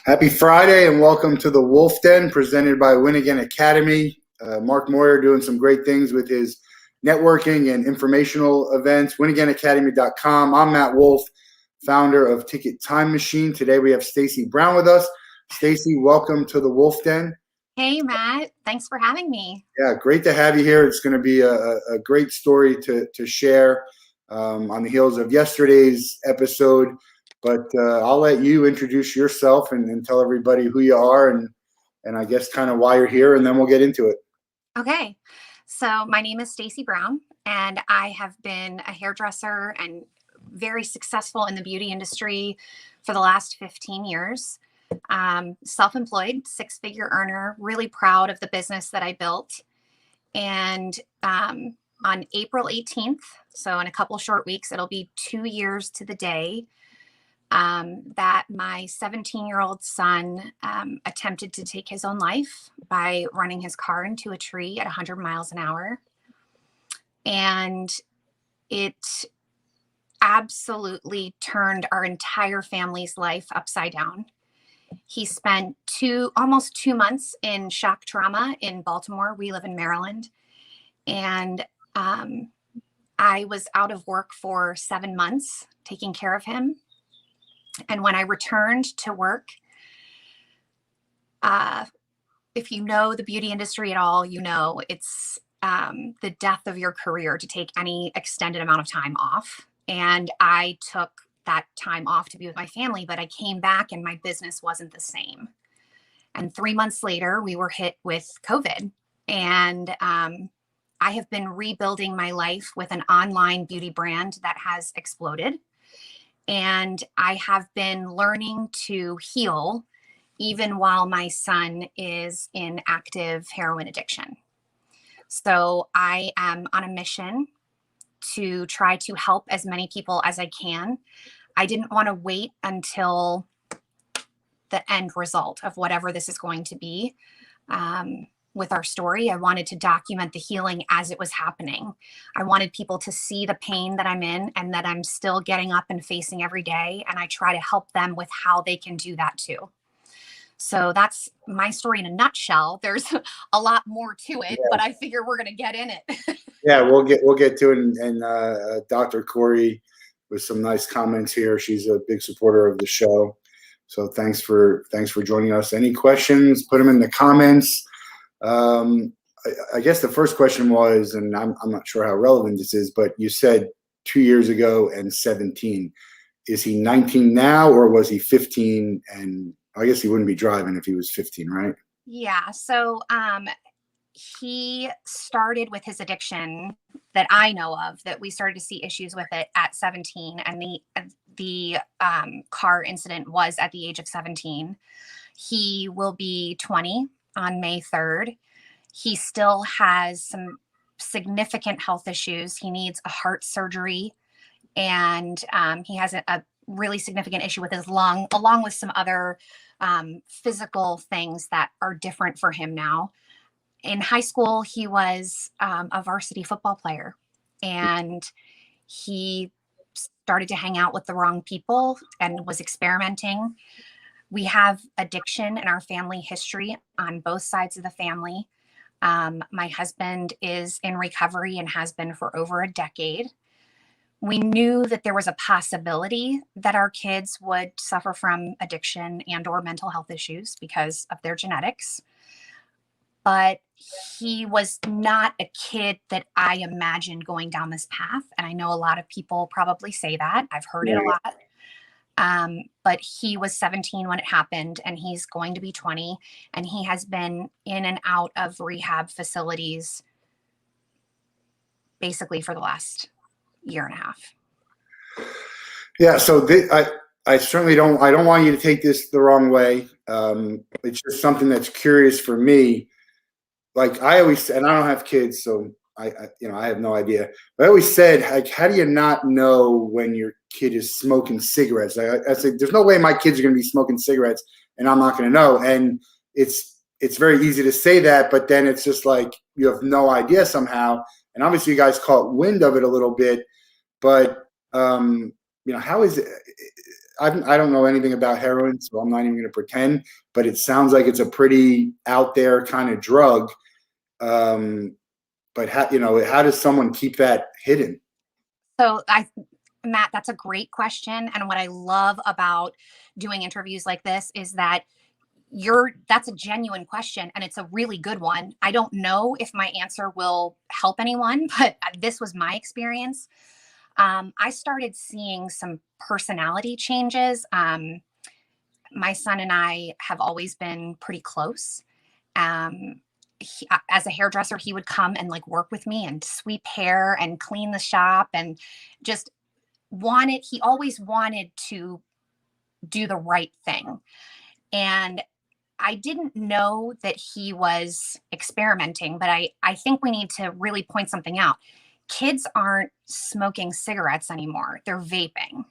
Happy Friday and welcome to the Wolff Den presented by Win Again Academy. Mark Moyer doing some great things with his networking and informational events. WinAgainAcademy.com. I'm Matt Wolff, founder of Ticket Time Machine. Today we have Stacey Brown with us. Stacey, welcome to the Wolff Den. Hey, Matt. Thanks for having me. Yeah, great to have you here. It's going to be a great story to share on the heels of yesterday's episode. But I'll let you introduce yourself and tell everybody who you are and I guess kind of why you're here, and then we'll get into it. Okay. So my name is Stacey Brown, and I have been a hairdresser and very successful in the beauty industry for the last 15 years. Self-employed, six-figure earner, really proud of the business that I built. And on April 18th, so in a couple short weeks, it'll be 2 years to the day that my 17-year-old son attempted to take his own life by running his car into a tree at 100 miles an hour. And it absolutely turned our entire family's life upside down. He spent almost 2 months in shock trauma in Baltimore. We live in Maryland. And I was out of work for 7 months taking care of him. And when I returned to work, if you know the beauty industry at all, you know it's the death of your career to take any extended amount of time off. And I took that time off to be with my family, but I came back and my business wasn't the same. And 3 months later, we were hit with COVID. And I have been rebuilding my life with an online beauty brand that has exploded. And I have been learning to heal even while my son is in active heroin addiction. So I am on a mission to try to help as many people as I can. I didn't want to wait until the end result of whatever this is going to be. With our story, I wanted to document the healing as it was happening. I wanted people to see the pain that I'm in and that I'm still getting up and facing every day. And I try to help them with how they can do that too. So that's my story in a nutshell. There's a lot more to it, but I figure we're going to get in it. Yeah, we'll get to it. And Dr. Corey with some nice comments here. She's a big supporter of the show. So thanks for joining us. Any questions? Put them in the comments. I guess the first question was, and I'm not sure how relevant this is, but you said 2 years ago and 17. Is he 19 now, or was he 15? And I guess he wouldn't be driving if he was 15, right? Yeah. So he started with his addiction that I know of, that we started to see issues with it at 17, and the car incident was at the age of 17. He will be 20 on May 3rd. He still has some significant health issues. He needs a heart surgery, and he has a really significant issue with his lung, along with some other physical things that are different for him now. In high school, he was a varsity football player, and he started to hang out with the wrong people and was experimenting. We have addiction in our family history on both sides of the family. My husband is in recovery and has been for over a decade. We knew that there was a possibility that our kids would suffer from addiction and or mental health issues because of their genetics. But he was not a kid that I imagined going down this path. And I know a lot of people probably say that. I've heard it a lot. But he was 17 when it happened, and he's going to be 20, and he has been in and out of rehab facilities basically for the last year and a half. Yeah. So I certainly don't want you to take this the wrong way. It's just something that's curious for me. Like I always, and I don't have kids, so I have no idea. But I always said, like, how do you not know when your kid is smoking cigarettes? I said, there's no way my kids are going to be smoking cigarettes, and I'm not going to know. And it's very easy to say that, but then it's just like you have no idea somehow. And obviously, you guys caught wind of it a little bit, but how is it? I don't know anything about heroin, so I'm not even going to pretend, but it sounds like it's a pretty out there kind of drug. But how does someone keep that hidden? So Matt, that's a great question. And what I love about doing interviews like this is that that's a genuine question and it's a really good one. I don't know if my answer will help anyone, but this was my experience. I started seeing some personality changes. My son and I have always been pretty close. As a hairdresser, he would come and like work with me and sweep hair and clean the shop and just he always wanted to do the right thing. And I didn't know that he was experimenting, but I think we need to really point something out. Kids aren't smoking cigarettes anymore. They're vaping.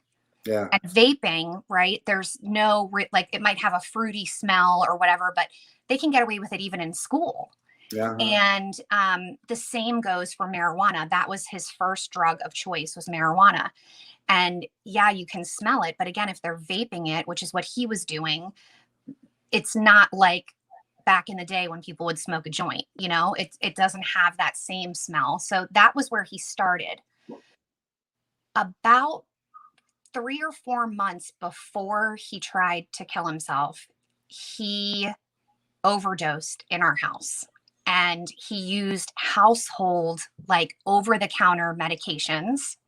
Yeah. And vaping, right? There's no, like, it might have a fruity smell or whatever, but they can get away with it even in school. Yeah. And the same goes for marijuana. That was his first drug of choice, was marijuana. And yeah, you can smell it. But again, if they're vaping it, which is what he was doing, it's not like back in the day when people would smoke a joint, it doesn't have that same smell. So that was where he started. About 3 or 4 months before he tried to kill himself, he overdosed in our house. And he used household, like over the counter medications.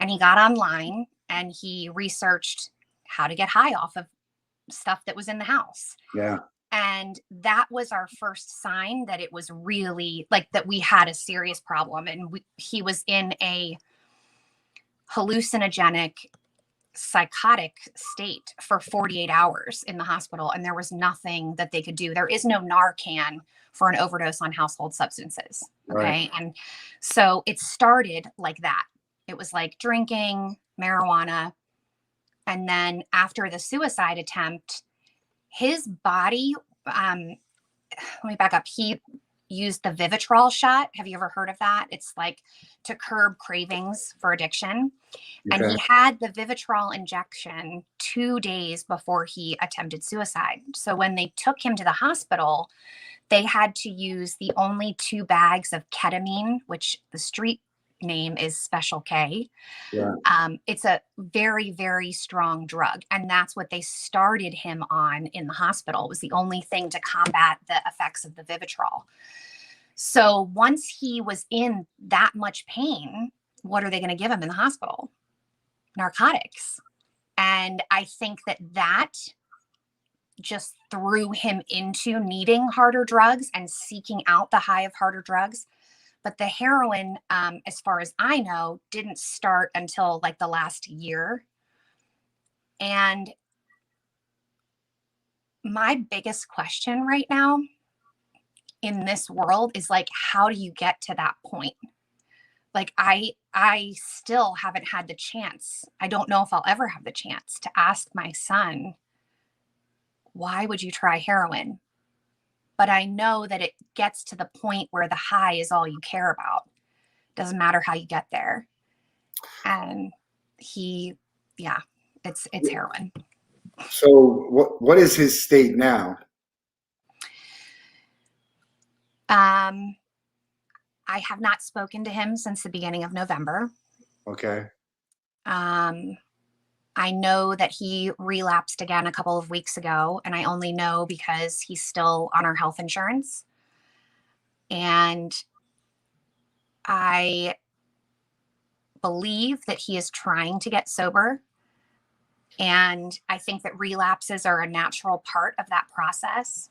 And he got online and he researched how to get high off of stuff that was in the house. Yeah. And that was our first sign that it was really like that we had a serious problem. And he was in a hallucinogenic, psychotic state for 48 hours in the hospital. And there was nothing that they could do. There is no Narcan for an overdose on household substances. Okay. Right. And so it started like that. It was like drinking, marijuana. And then after the suicide attempt, his body, let me back up. He used the Vivitrol shot. Have you ever heard of that? It's like to curb cravings for addiction. Okay. And he had the Vivitrol injection 2 days before he attempted suicide. So when they took him to the hospital, they had to use the only 2 bags of ketamine, which the street name is Special K. Yeah. It's a very, very strong drug. And that's what they started him on in the hospital. It was the only thing to combat the effects of the Vivitrol. So once he was in that much pain, what are they going to give him in the hospital? Narcotics. And I think that just threw him into needing harder drugs and seeking out the high of harder drugs. But the heroin, as far as I know, didn't start until like the last year. And my biggest question right now in this world is like, how do you get to that point? Like, I still haven't had the chance. I don't know if I'll ever have the chance to ask my son, why would you try heroin? But I know that it gets to the point where the high is all you care about. Doesn't matter how you get there. And it's heroin. So what is his state now? I have not spoken to him since the beginning of November. Okay. I know that he relapsed again a couple of weeks ago, and I only know because he's still on our health insurance. And I believe that he is trying to get sober. And I think that relapses are a natural part of that process.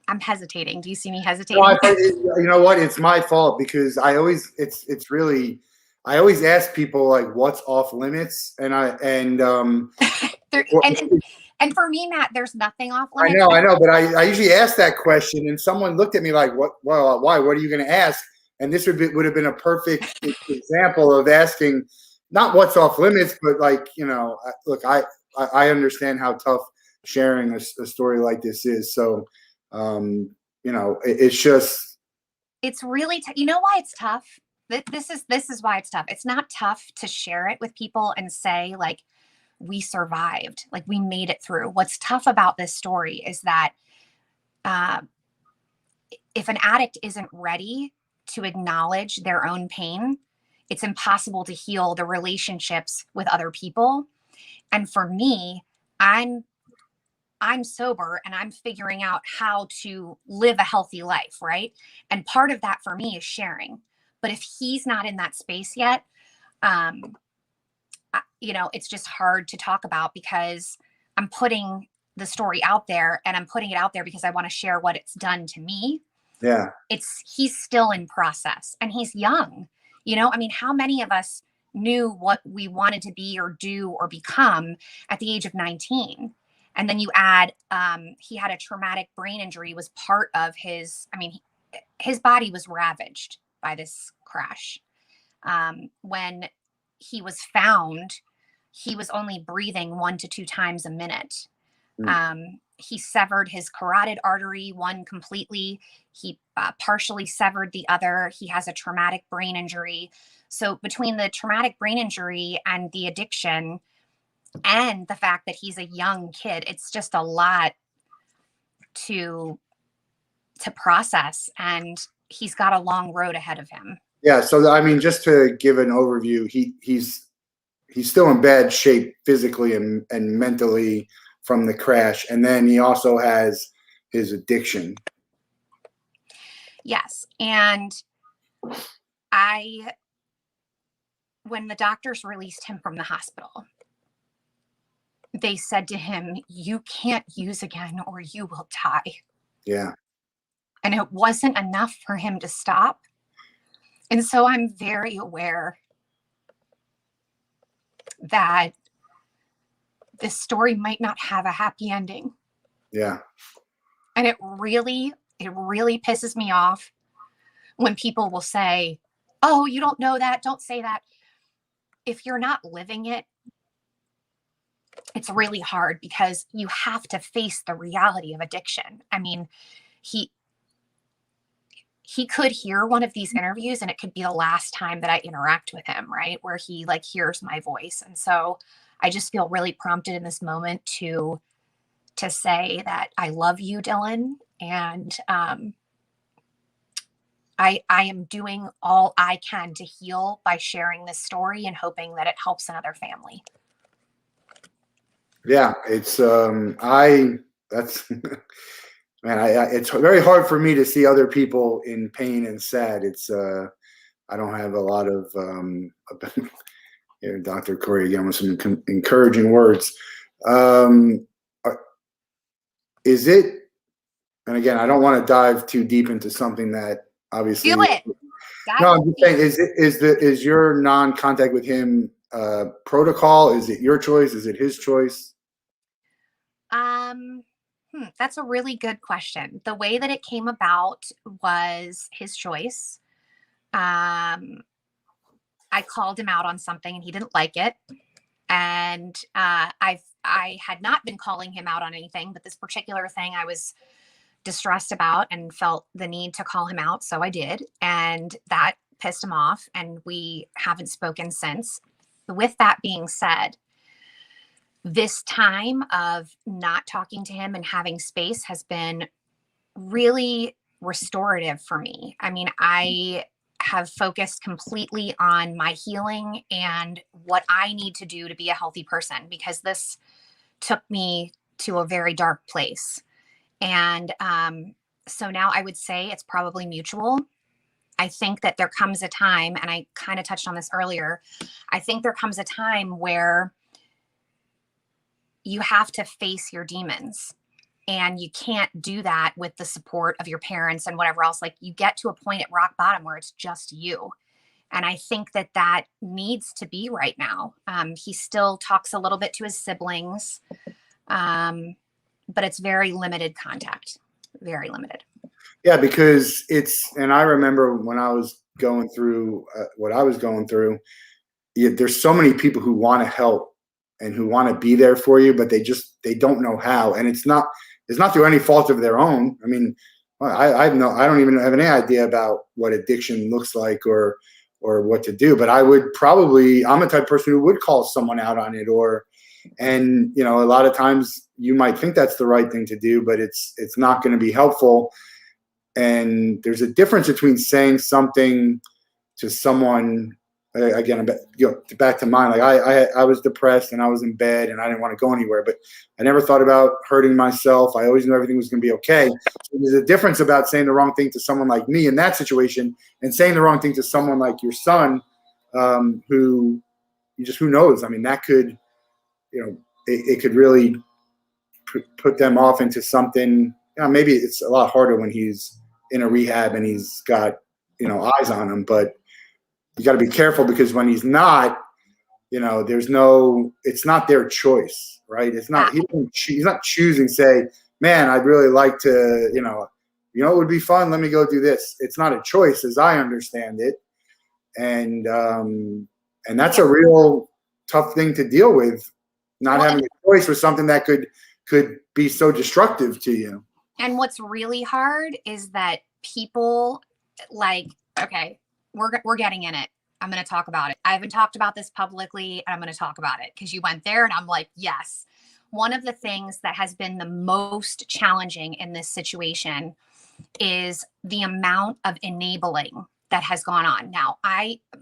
I'm hesitating. Do you see me hesitating? No, you know what? It's my fault because I always ask people like what's off limits, and and for me, Matt, there's nothing off limits. I know, but I usually ask that question, and someone looked at me like, "What? Well, why? What are you going to ask?" And this would have been a perfect example of asking not what's off limits, but like look, I understand how tough sharing a story like this is. So, it's just it's really you know why it's tough? this is why it's tough. It's not tough to share it with people and say, like, we survived, like we made it through. What's tough about this story is that uh, if an addict isn't ready to acknowledge their own pain, it's impossible to heal the relationships with other people. And for me, I'm sober and I'm figuring out how to live a healthy life, right? And part of that for me is sharing. But if he's not in that space yet, um, it's just hard to talk about because I'm putting the story out there and I'm putting it out there because I want to share what it's done to me. Yeah. He's still in process and he's young. I mean, how many of us knew what we wanted to be or do or become at the age of 19? And then you add, he had a traumatic brain injury, was part of his body was ravaged by this crash. When he was found, he was only breathing 1 to 2 times a minute. He severed his carotid artery, one completely. He partially severed the other. He has a traumatic brain injury. So between the traumatic brain injury and the addiction and the fact that he's a young kid, it's just a lot to process. And he's got a long road ahead of him. Yeah. So, I mean, just to give an overview, he's still in bad shape physically and mentally from the crash. And then he also has his addiction. Yes. And when the doctors released him from the hospital, they said to him, you can't use again or you will die. Yeah. And it wasn't enough for him to stop. And so I'm very aware that this story might not have a happy ending. Yeah. And it really pisses me off when people will say, oh, you don't know that. Don't say that. If you're not living it, it's really hard because you have to face the reality of addiction. I mean, he could hear one of these interviews and it could be the last time that I interact with him, right? Where he like hears my voice. And so I just feel really prompted in this moment to say that I love you, Dylan. And I am doing all I can to heal by sharing this story and hoping that it helps another family. Yeah, it's that's man, it's very hard for me to see other people in pain and sad. It's I don't have a lot of here, Dr. Corey again with some encouraging words. Is it? And again, I don't want to dive too deep into something that obviously. Do it. No, I'm just saying, is your non-contact with him protocol? Is it your choice? Is it his choice? That's a really good question. The way that it came about was his choice. I called him out on something and he didn't like it. And I had not been calling him out on anything, but this particular thing I was distressed about and felt the need to call him out. So I did. And that pissed him off. And we haven't spoken since. With that being said, this time of not talking to him and having space has been really restorative for me. I mean, I have focused completely on my healing and what I need to do to be a healthy person, because this took me to a very dark place. And so now I would say it's probably mutual. I think that there comes a time, and I kind of touched on this earlier, I think there comes a time where you have to face your demons. And you can't do that with the support of your parents and whatever else. Like, you get to a point at rock bottom where it's just you. And I think that needs to be right now. He still talks a little bit to his siblings, but it's very limited contact, very limited. Yeah, because and I remember when I was going through what I was going through, there's so many people who want to help and who want to be there for you, but they don't know how. And it's not through any fault of their own. I mean, I don't even have any idea about what addiction looks like or or what to do. But I'm the type of person who would call someone out on it, and a lot of times you might think that's the right thing to do, but it's not going to be helpful. And there's a difference between saying something to someone, again, back to mine. Like I was depressed and I was in bed and I didn't want to go anywhere, but I never thought about hurting myself. I always knew everything was going to be okay. So there's a difference about saying the wrong thing to someone like me in that situation and saying the wrong thing to someone like your son, who knows? I mean, that could, it could really put them off into something. Maybe it's a lot harder when he's in a rehab and he's got, eyes on him, but you got to be careful, because when he's not, it's not their choice, right? It's not, he's not choosing, say, man, I'd really like to, it would be fun. Let me go do this. It's not a choice as I understand it. And that's a real tough thing to deal with, not having a choice with something that could be so destructive to you. And what's really hard is that people okay, we're getting in it. I'm going to talk about it. I haven't talked about this publicly, and I'm going to talk about it because you went there, and I'm like, yes. One of the things that has been the most challenging in this situation is the amount of enabling that has gone on. Now,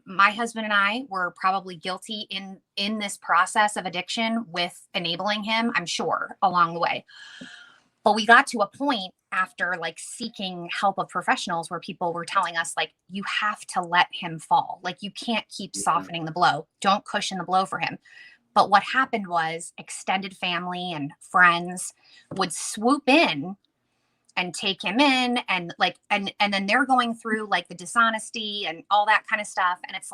my husband and I were probably guilty in this process of addiction with enabling him, I'm sure, along the way. But we got to a point after seeking help of professionals where people were telling us, you have to let him fall. You can't keep softening the blow. Don't cushion the blow for him. But what happened was extended family and friends would swoop in and take him in, and and then they're going through the dishonesty and all that kind of stuff. And it's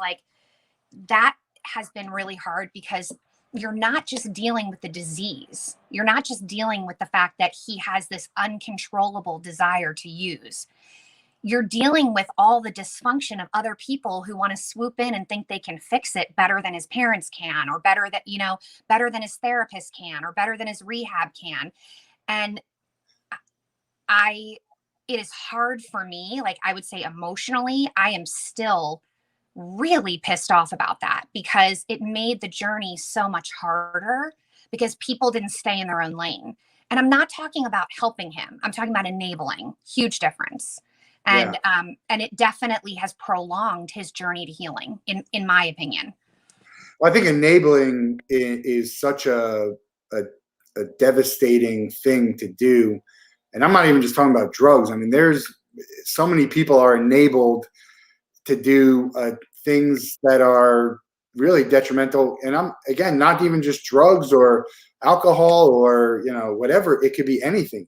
that has been really hard, because you're not just dealing with the disease. You're not just dealing with the fact that he has this uncontrollable desire to use. You're dealing with all the dysfunction of other people who want to swoop in and think they can fix it better than his parents can, or better than his therapist can, or better than his rehab can. And it is hard for me. I would say emotionally, I am still really pissed off about that, because it made the journey so much harder because people didn't stay in their own lane. And I'm not talking about helping him. I'm talking about enabling. Huge difference. And and it definitely has prolonged his journey to healing, in my opinion. Well, I think enabling is such a devastating thing to do. And I'm not even just talking about drugs. I mean, there's so many people are enabled to do things that are really detrimental. And I'm, again, not even just drugs or alcohol or, whatever. It could be anything.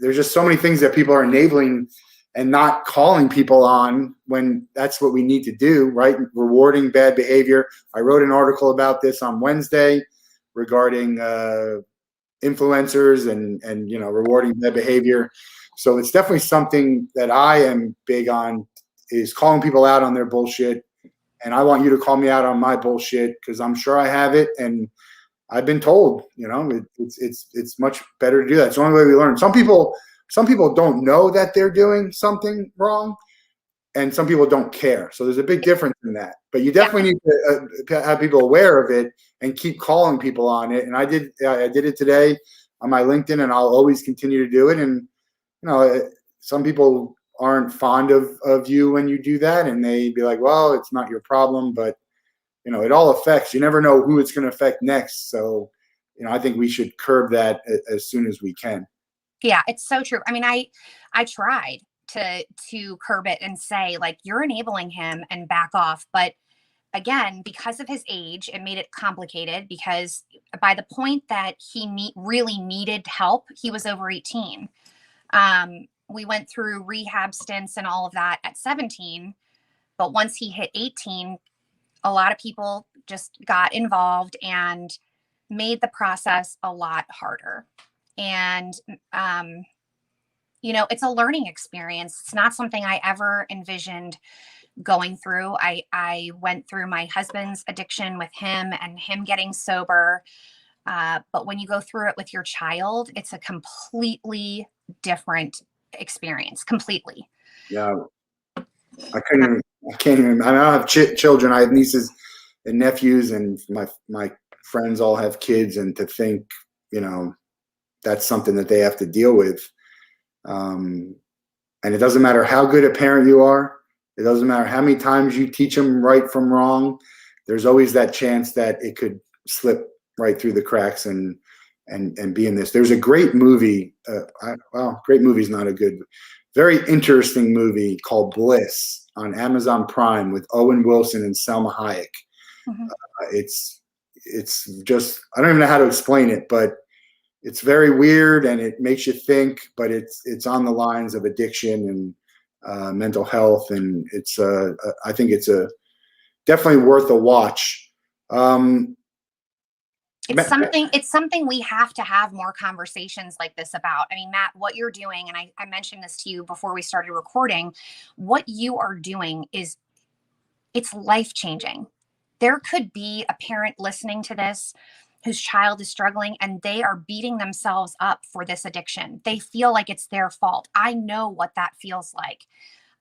There's just so many things that people are enabling and not calling people on, when that's what we need to do, right? Rewarding bad behavior. I wrote an article about this on Wednesday regarding influencers and rewarding bad behavior. So it's definitely something that I am big on, is calling people out on their bullshit. And I want you to call me out on my bullshit, because I'm sure I have it. And I've been told, it's much better to do that. It's the only way we learn. Some people don't know that they're doing something wrong, and some people don't care. So there's a big difference in that. But you definitely need to have people aware of it and keep calling people on it. And I did it today on my LinkedIn, and I'll always continue to do it. And some people aren't fond of you when you do that, and they be like, well, it's not your problem. But it all affects. You never know who it's going to affect next. So I think we should curb that as soon as we can. Yeah, it's so true. I mean, I tried to curb it and say, you're enabling him and back off. But again, because of his age, it made it complicated, because by the point that he really needed help, he was over 18. We went through rehab stints and all of that at 17. But once he hit 18, a lot of people just got involved and made the process a lot harder. And, it's a learning experience. It's not something I ever envisioned going through. I went through my husband's addiction with him and him getting sober. But when you go through it with your child, it's a completely different experience. Completely. Yeah. I couldn't I can't even. I don't have children. I have nieces and nephews, and my friends all have kids. And to think, that's something that they have to deal with. And it doesn't matter how good a parent you are. It doesn't matter how many times you teach them right from wrong. There's always that chance that it could slip right through the cracks and be in this. There's a great movie. Great movie is not a good, very interesting movie called Bliss on Amazon Prime with Owen Wilson and Selma Hayek. Mhm. It's just, I don't even know how to explain it, but it's very weird and it makes you think, but it's on the lines of addiction and mental health, and I think it's definitely worth a watch. It's something we have to have more conversations like this about. I mean, Matt, what you're doing, and I mentioned this to you before we started recording, what you are doing it's life-changing. There could be a parent listening to this whose child is struggling and they are beating themselves up for this addiction. They feel like it's their fault. I know what that feels like.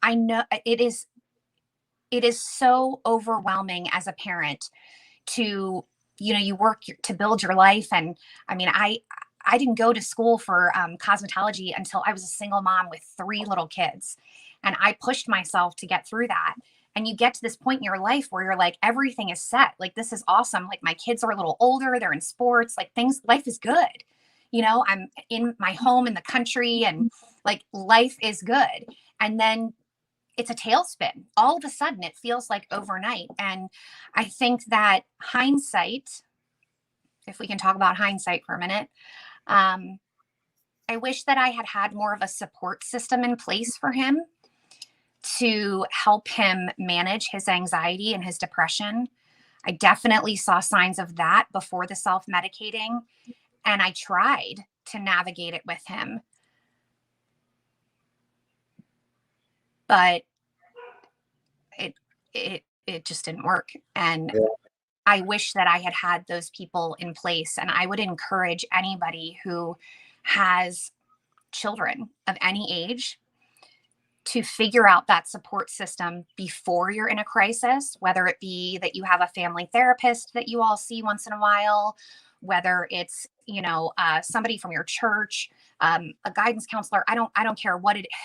I know it is so overwhelming as a parent to, you work to build your life. And I mean, I didn't go to school for cosmetology until I was a single mom with 3 little kids. And I pushed myself to get through that. And you get to this point in your life where you're like, everything is set. Like, this is awesome. Like, my kids are a little older. They're in sports, like life is good. I'm in my home in the country and like life is good. And then it's a tailspin. All of a sudden it feels like overnight. And I think that hindsight, if we can talk about hindsight for a minute, I wish that I had had more of a support system in place for him to help him manage his anxiety and his depression. I definitely saw signs of that before the self-medicating, and I tried to navigate it with him. But it just didn't work. And Yeah. I wish that I had had those people in place. And I would encourage anybody who has children of any age to figure out that support system before you're in a crisis, whether it be that you have a family therapist that you all see once in a while, whether it's, somebody from your church, a guidance counselor. I don't care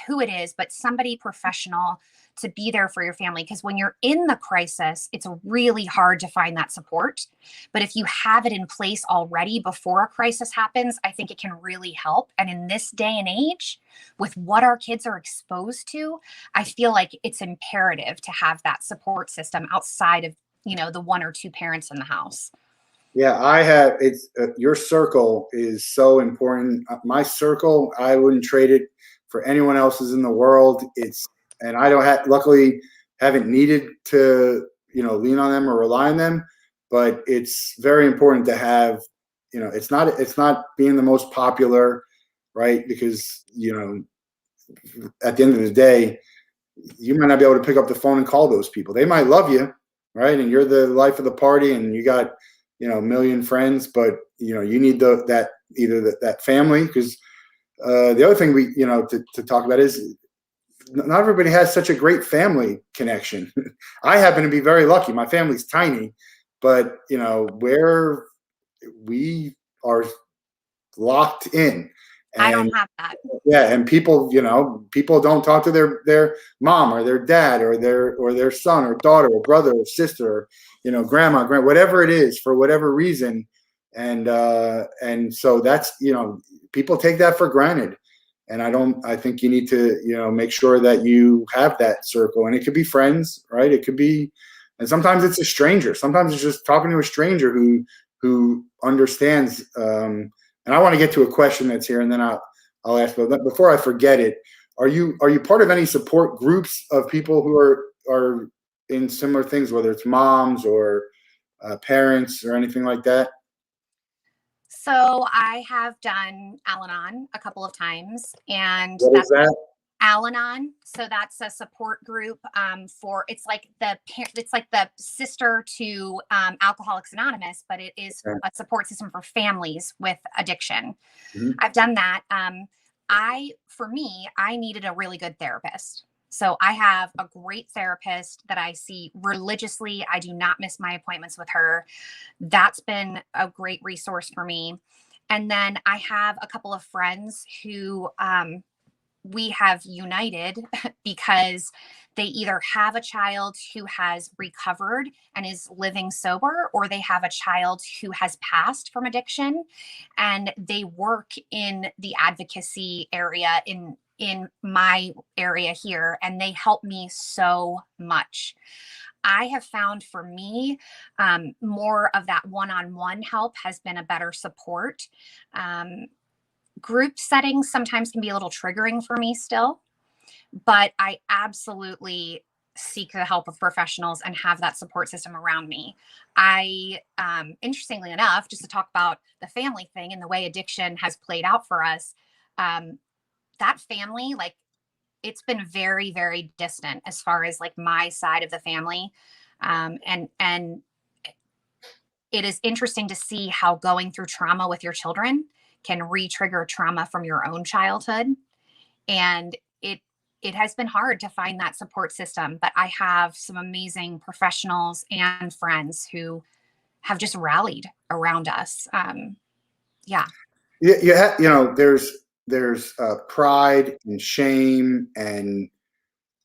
who it is, but somebody professional to be there for your family. Because when you're in the crisis, it's really hard to find that support. But if you have it in place already before a crisis happens, I think it can really help. And in this day and age, with what our kids are exposed to, I feel like it's imperative to have that support system outside of, the 1 or 2 parents in the house. Yeah, it's your circle is so important. My circle, I wouldn't trade it for anyone else's in the world. And I luckily haven't needed to, lean on them or rely on them, but it's very important to have, it's not being the most popular, right? Because, at the end of the day, you might not be able to pick up the phone and call those people. They might love you, right? And you're the life of the party and you got, a million friends, but you need that family. Because the other thing we to talk about is not everybody has such a great family connection. I happen to be very lucky. My family's tiny, but where we are locked in. And I don't have that. yeah, and people don't talk to their mom or their dad or their son or daughter or brother or sister or grandma, whatever it is, for whatever reason. And so that's, people take that for granted. And I think you need to, make sure that you have that circle, and it could be friends, right? It could be, and sometimes it's a stranger. Sometimes it's just talking to a stranger who understands. And I want to get to a question that's here, and then I'll ask. But before I forget it, are you part of any support groups of people who are in similar things, whether it's moms or parents or anything like that? So I have done Al-Anon a couple of times, and What is that's that? Al-Anon. So that's a support group for it's like the sister to Alcoholics Anonymous, but it is Okay. a support system for families with addiction. Mhm. I've done that. I needed a really good therapist. So I have a great therapist that I see religiously. I do not miss my appointments with her. That's been a great resource for me. And then I have a couple of friends who we have united because they either have a child who has recovered and is living sober, or they have a child who has passed from addiction, and they work in the advocacy area in my area here, and they help me so much. I have found for me, more of that one-on-one help has been a better support. Group settings sometimes can be a little triggering for me still, but I absolutely seek the help of professionals and have that support system around me. I, interestingly enough, just to talk about the family thing and the way addiction has played out for us, that family, like, it's been very, very distant as far as like my side of the family. And it is interesting to see how going through trauma with your children can re-trigger trauma from your own childhood. And it has been hard to find that support system, but I have some amazing professionals and friends who have just rallied around us. Yeah. Yeah, there's pride and shame and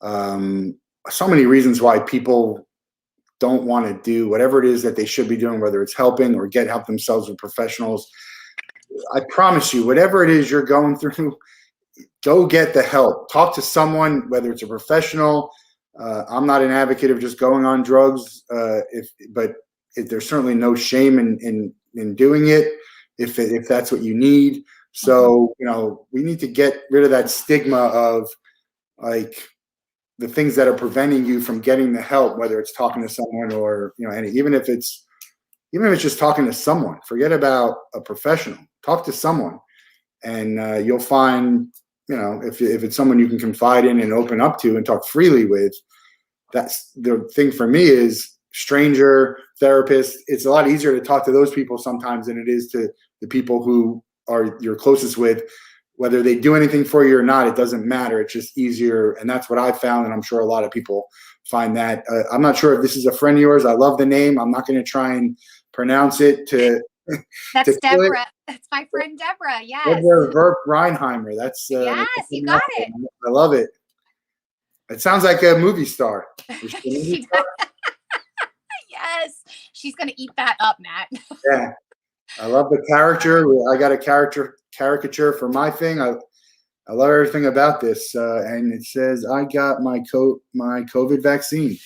so many reasons why people don't want to do whatever it is that they should be doing, whether it's helping or get help themselves with professionals. I promise you, whatever it is you're going through, go get the help. Talk to someone, whether it's a professional. I'm not an advocate of just going on drugs, but there's certainly no shame in doing it if that's what you need. So we need to get rid of that stigma of like the things that are preventing you from getting the help, whether it's talking to someone or and even if it's just talking to someone. Forget about a professional. Talk to someone, and you'll find if it's someone you can confide in and open up to and talk freely with. That's the thing for me is stranger therapist. It's a lot easier to talk to those people sometimes than it is to the people who are you're closest with. Whether they do anything for you or not, it doesn't matter. It's just easier, and that's what I found, and I'm sure a lot of people find that. I'm not sure if this is a friend of yours. I love the name. I'm not going to try and pronounce it to. That's Deborah. That's my friend Deborah. Yes. Deborah Verp Reinheimer. That's yes, you got it. I love it. It sounds like a movie star. Yes, she's gonna eat that up, Matt. Yeah, I love the character. I got a caricature for my thing. I love everything about this, and it says I got my COVID vaccine.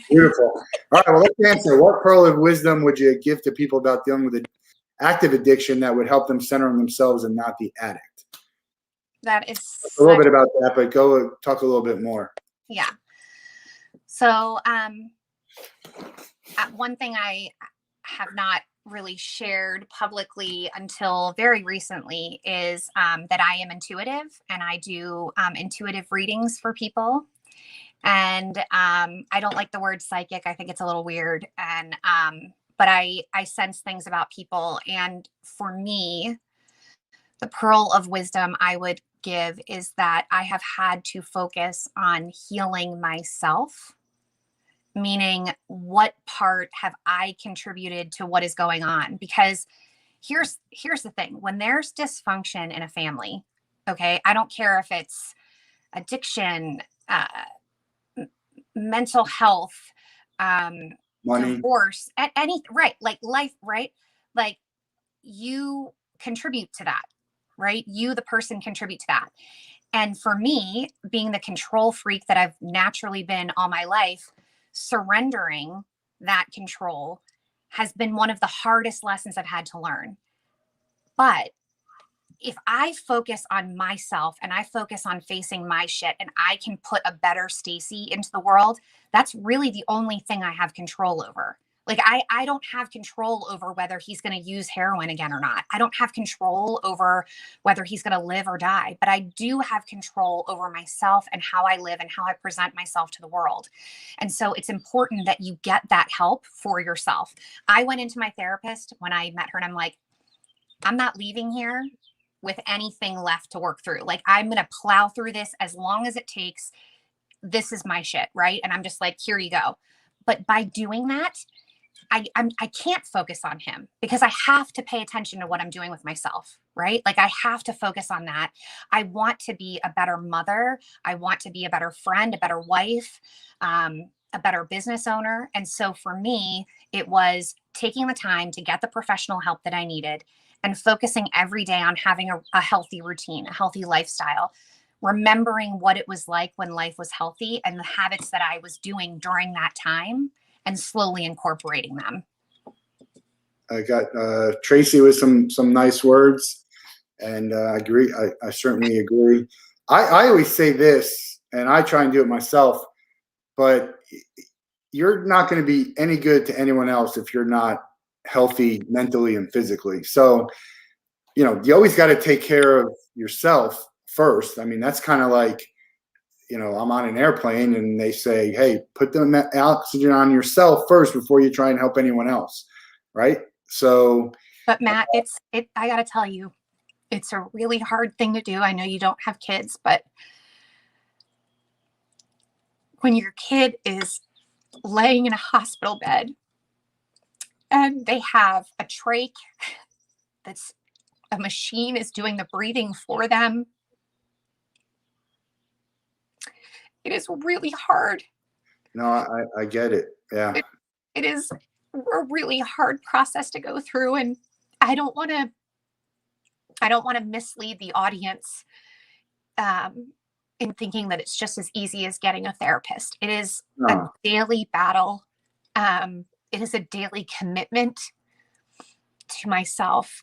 Beautiful. All right, well, let's answer. What pearl of wisdom would you give to people about dealing with an active addiction that would help them center on themselves and not the addict? That is a little bit about that, but go talk a little bit more. Yeah. So, one thing I have not really shared publicly until very recently is that I am intuitive, and I do intuitive readings for people. And I don't like the word psychic. I think it's a little weird. And but I sense things about people. And for me, the pearl of wisdom I would give is that I have had to focus on healing myself, meaning what part have I contributed to what is going on? Because here's the thing. When there's dysfunction in a family, okay, I don't care if it's addiction, mental health, Money, divorce, at any, right, like life, right? Like you contribute to that, right? You, the person, contribute to that. And for me, being the control freak that I've naturally been all my life, surrendering that control has been one of the hardest lessons I've had to learn. But if I focus on myself and I focus on facing my shit, and I can put a better Stacey into the world, that's really the only thing I have control over. Like I don't have control over whether he's going to use heroin again or not. I don't have control over whether he's going to live or die, but I do have control over myself and how I live and how I present myself to the world. And so it's important that you get that help for yourself. I went into my therapist when I met her, and I'm like, I'm not leaving here with anything left to work through. Like, I'm going to plow through this as long as it takes. this is my shit, right? And I'm just like, here you go. But by doing that, I can't focus on him because I have to pay attention to what I'm doing with myself, right? Like I have to focus on that. I want to be a better mother. I want to be a better friend, a better wife, a better business owner. And so for me, it was taking the time to get the professional help that I needed and focusing every day on having a healthy routine, a healthy lifestyle, remembering what it was like when life was healthy and the habits that I was doing during that time and slowly incorporating them. I got Tracy with some nice words, and I agree. I certainly agree. I always say this, and I try and do it myself, but you're not going to be any good to anyone else if you're not healthy mentally and physically. So, you know, you always got to take care of yourself first. I mean, that's kind of like, you know, I'm on an airplane and they say, hey, put the oxygen on yourself first before you try and help anyone else. Right. So, but Matt, I got to tell you, it's a really hard thing to do. I know you don't have kids, but when your kid is laying in a hospital bed and they have a trach that's a machine is doing the breathing for them, it is really hard. No, I get it. Yeah. It is a really hard process to go through. And I don't want to mislead the audience in thinking that it's just as easy as getting a therapist. It is a daily battle. It is a daily commitment to myself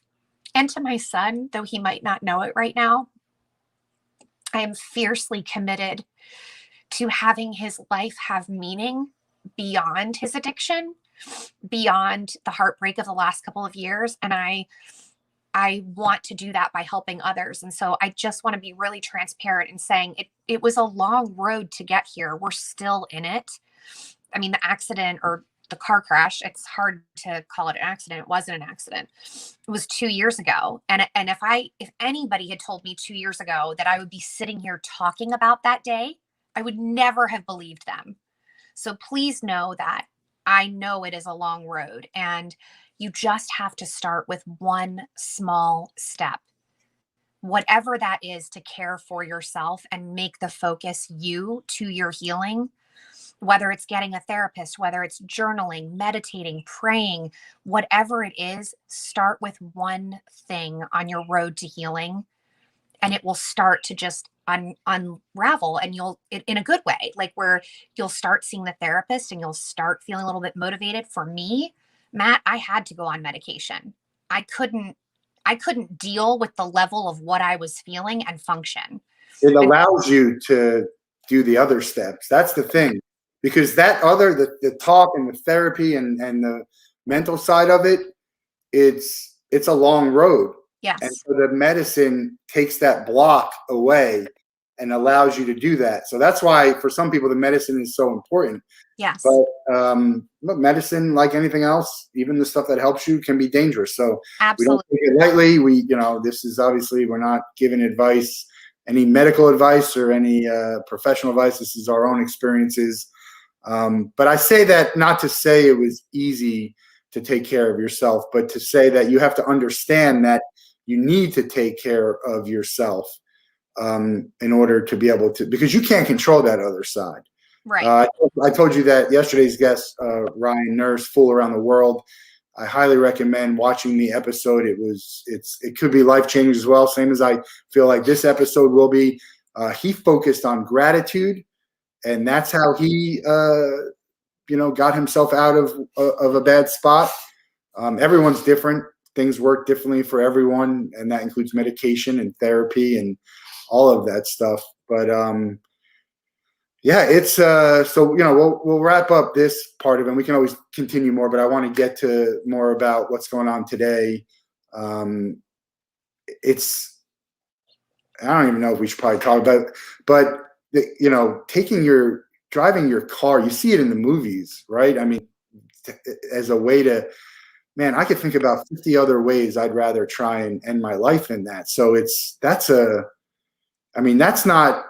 and to my son, though he might not know it right now. I am fiercely committed to having his life have meaning beyond his addiction, beyond the heartbreak of the last couple of years. And I want to do that by helping others. And so I just want to be really transparent in saying it was a long road to get here. We're still in it. I mean, the accident or the car crash, it's hard to call it an accident. It wasn't an accident. It was 2 years ago. And if anybody had told me 2 years ago that I would be sitting here talking about that day, I would never have believed them. So please know that I know it is a long road and you just have to start with one small step, whatever that is, to care for yourself and make the focus you to your healing, whether it's getting a therapist, whether it's journaling, meditating, praying, whatever it is, start with one thing on your road to healing and it will start to just unravel, and you'll in a good way, like where you'll start seeing the therapist and you'll start feeling a little bit motivated. For me, Matt, I had to go on medication. I couldn't deal with the level of what I was feeling and function. It allows you to do the other steps. That's the thing, because that the talk and the therapy and the mental side of it, it's a long road. Yes. And so the medicine takes that block away and allows you to do that. So that's why for some people the medicine is so important. Yes. But medicine, like anything else, even the stuff that helps you, can be dangerous. So absolutely, we don't take it lightly. This is obviously, we're not giving advice, any medical advice or any professional advice. This is our own experiences. But I say that not to say it was easy to take care of yourself, but to say that you have to understand that you need to take care of yourself in order to be able to, because you can't control that other side. Right. I told you that yesterday's guest, Ryan Nurse, Fool Around the World. I highly recommend watching the episode. It could be life-changing as well, same as I feel like this episode will be. He focused on gratitude, and that's how he got himself out of a bad spot. Everyone's different. Things work differently for everyone, and that includes medication and therapy and all of that stuff. But yeah, it's so we'll wrap up this part of it. And we can always continue more, but I want to get to more about what's going on today. It's, I don't even know if we should probably talk about it, but driving your car, you see it in the movies, right? I mean, as a way to, man, I could think about 50 other ways I'd rather try and end my life in that. So that's not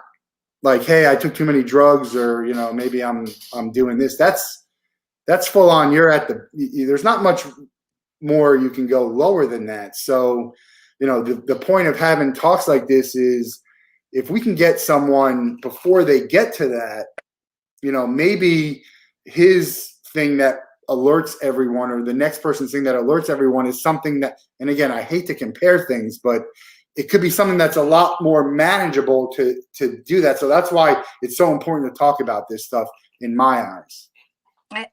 like, hey, I took too many drugs, or maybe I'm doing this. That's full on. You're at there's not much more you can go lower than that. So, the point of having talks like this is, if we can get someone before they get to that, maybe his thing that alerts everyone, or the next person's thing that alerts everyone, is something that, and again, I hate to compare things, but it could be something that's a lot more manageable to do that. So that's why it's so important to talk about this stuff, in my eyes.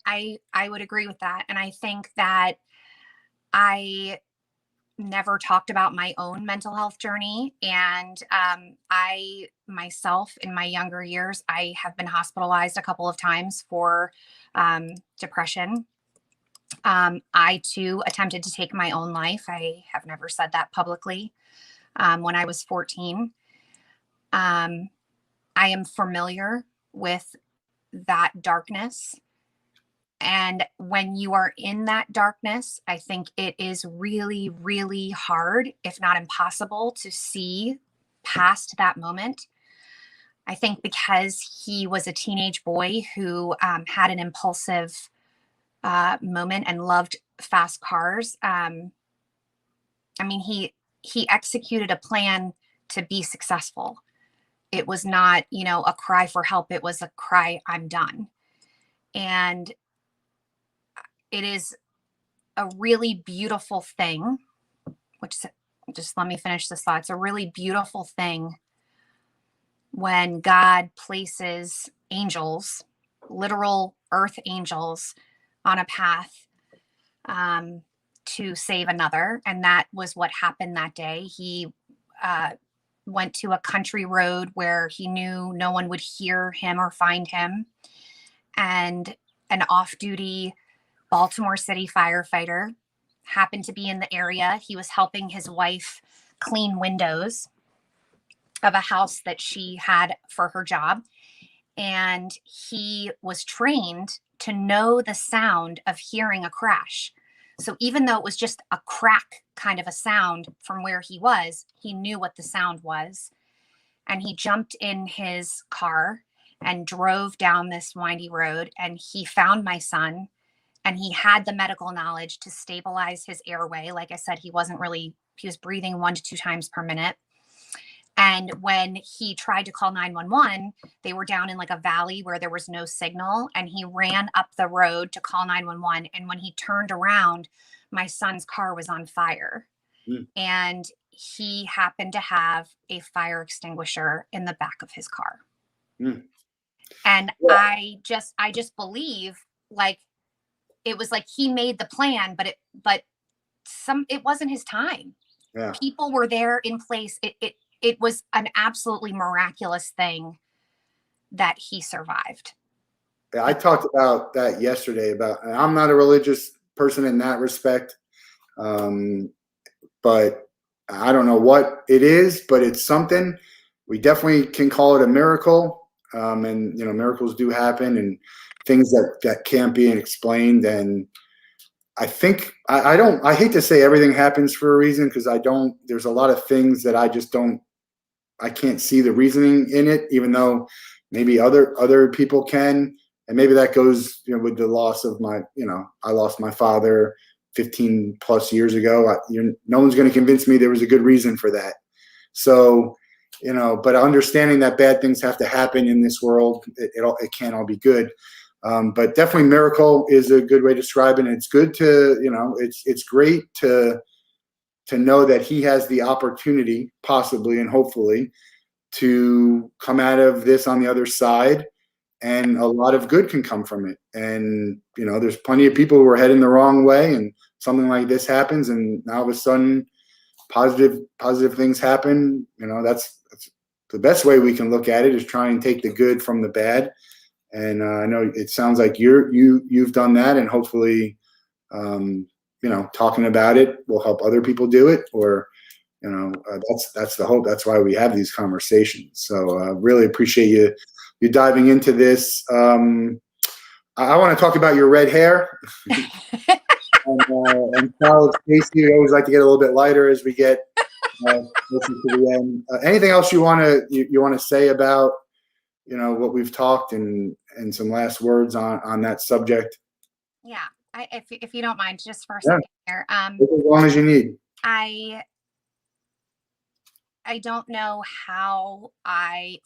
I would agree with that. And I think that I never talked about my own mental health journey. And I myself, in my younger years, I have been hospitalized a couple of times for depression. I too attempted to take my own life. I have never said that publicly. When I was 14, I am familiar with that darkness. And when you are in that darkness, I think it is really, really hard, if not impossible, to see past that moment. I think because he was a teenage boy who had an impulsive moment and loved fast cars. He executed a plan to be successful. It was not, a cry for help. It was a cry, I'm done. And it is a really beautiful thing, which, just let me finish this thought. It's a really beautiful thing when God places angels, literal earth angels, on a path to save another. And that was what happened that day. He went to a country road where he knew no one would hear him or find him. And an off-duty Baltimore City firefighter happened to be in the area. He was helping his wife clean windows of a house that she had for her job. And he was trained to know the sound of hearing a crash. So even though it was just a crack kind of a sound from where he was, he knew what the sound was. And he jumped in his car and drove down this windy road, and he found my son. And he had the medical knowledge to stabilize his airway. Like I said, he was breathing 1 to 2 times per minute. And when he tried to call 911, they were down in like a valley where there was no signal. And he ran up the road to call 911. And when he turned around, my son's car was on fire. Mm. And he happened to have a fire extinguisher in the back of his car. Mm. And yeah. I just believe, like, it was like he made the plan, but it wasn't his time. Yeah. People were there in place. It was an absolutely miraculous thing that he survived. Yeah, I talked about that yesterday, and I'm not a religious person in that respect. But I don't know what it is, but it's something. We definitely can call it a miracle. And miracles do happen, and things that can't be explained. And I think I hate to say everything happens for a reason, because there's a lot of things that I can't see the reasoning in it, even though maybe other people can. And maybe that goes, with the loss of I lost my father 15 plus years ago. No one's going to convince me there was a good reason for that. So, but understanding that bad things have to happen in this world, it can't all be good. But definitely miracle is a good way to describe it. And it's good to, it's great to know that he has the opportunity, possibly and hopefully, to come out of this on the other side, and a lot of good can come from it. And, there's plenty of people who are heading the wrong way, and something like this happens, and now all of a sudden positive things happen. That's the best way we can look at it, is try and take the good from the bad. And I know it sounds like you've done that, and hopefully, talking about it will help other people do it, or, that's the hope. That's why we have these conversations. So really appreciate you diving into this. I want to talk about your red hair. and Stacey, we always like to get a little bit lighter as we get closer to the end. Anything else you want to say about what we've talked and some last words on that subject? Yeah. If you don't mind, just for a Yeah, second here. as long as you need. I don't know how I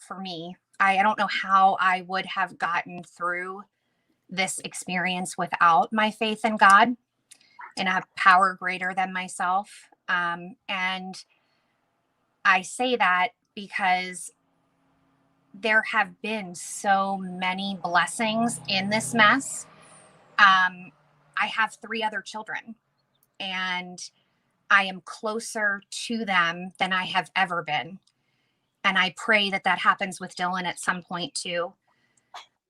don't know how I would have gotten through this experience without my faith in God and a power greater than myself. And I say that because there have been so many blessings in this mess. I have 3 other children, and I am closer to them than I have ever been. And I pray that that happens with Dylan at some point too.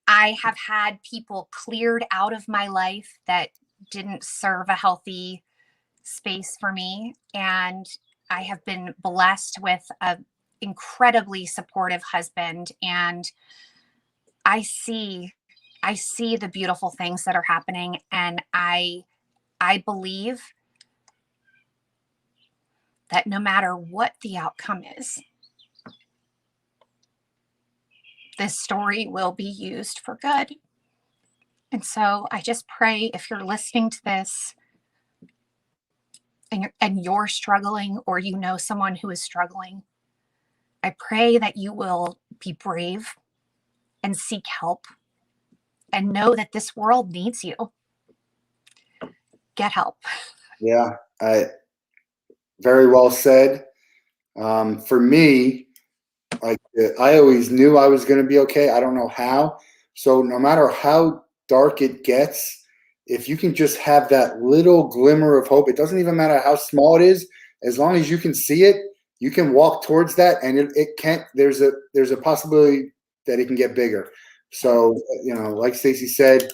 I have had people cleared out of my life that didn't serve a healthy space for me. And I have been blessed with an incredibly supportive husband. And I see, I see the beautiful things that are happening. And I believe that no matter what the outcome is, this story will be used for good. And so I just pray, if you're listening to this and you're struggling, or you know someone who is struggling, I pray that you will be brave and seek help and know that this world needs you. Get help. Yeah, very well said. For me, like I always knew I was going to be okay. I don't know how. So no matter how dark it gets, if you can just have that little glimmer of hope, it doesn't even matter how small it is. As long as you can see it, you can walk towards that, and it can't. There's a possibility that it can get bigger. So like Stacey said,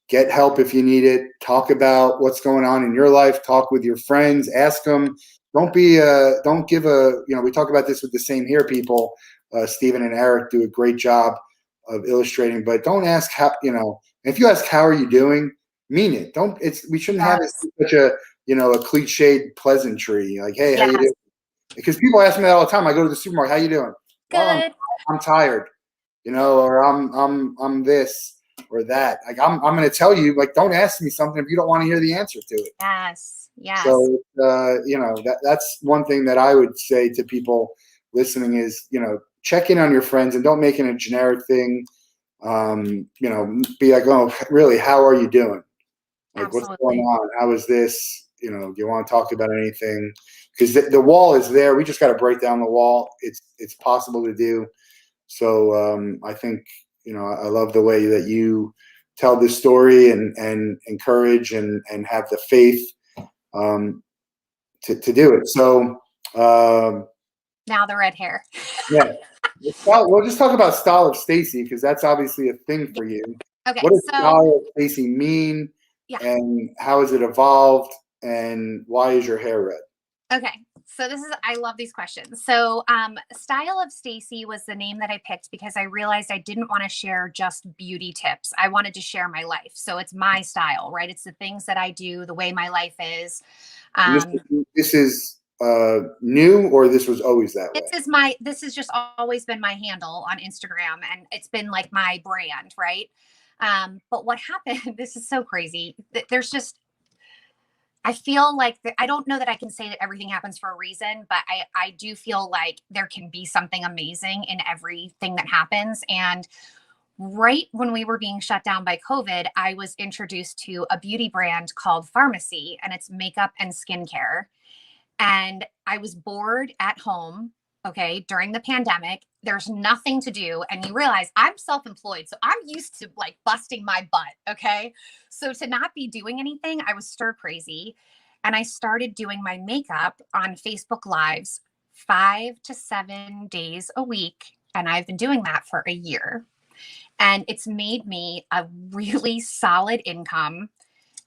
get help if you need it. Talk about what's going on in your life. Talk with your friends. Ask them. Don't give a, we talk about this with the Same Here people. Stephen and Eric do a great job of illustrating, but don't ask how, if you ask, how are you doing? Mean it. We shouldn't have it such a, a cliched pleasantry. Like, hey, how you Yes. doing? Because people ask me that all the time. I go to the supermarket, how you doing? Well, Good. I'm tired, or I'm this or that. Like I'm going to tell you, like, don't ask me something if you don't want to hear the answer to it. Yes. Yes. So, that's one thing that I would say to people listening is, check in on your friends and don't make it a generic thing. Be like, oh, really, how are you doing? Like, Absolutely. what's going on? How is this? Do you want to talk about anything? Because the wall is there. We just got to break down the wall. It's possible to do. So I think, I love the way that you tell this story and encourage and have the faith to do it. So Now the red hair. yeah, we'll just talk about Style of Stacey, because that's obviously a thing for you. Okay. What does So Style of Stacey mean? Yeah. And how has it evolved? And why is your hair red? Okay. So I love these questions. So, Style of Stacey was the name that I picked because I realized I didn't want to share just beauty tips. I wanted to share my life. So it's my style, right? It's the things that I do, the way my life is. This is new, or this was always that way? This has just always been my handle on Instagram, and it's been like my brand, right? But what happened, this is so crazy. There's just, I feel like I don't know that I can say that everything happens for a reason, but I do feel like there can be something amazing in everything that happens. And right when we were being shut down by COVID, I was introduced to a beauty brand called Pharmacy, and it's makeup and skincare. And I was bored at home, okay, during the pandemic. There's nothing to do. And you realize I'm self employed. So I'm used to like busting my butt, okay? So to not be doing anything, I was stir crazy. And I started doing my makeup on Facebook Lives 5 to 7 days a week. And I've been doing that for a year. And it's made me a really solid income.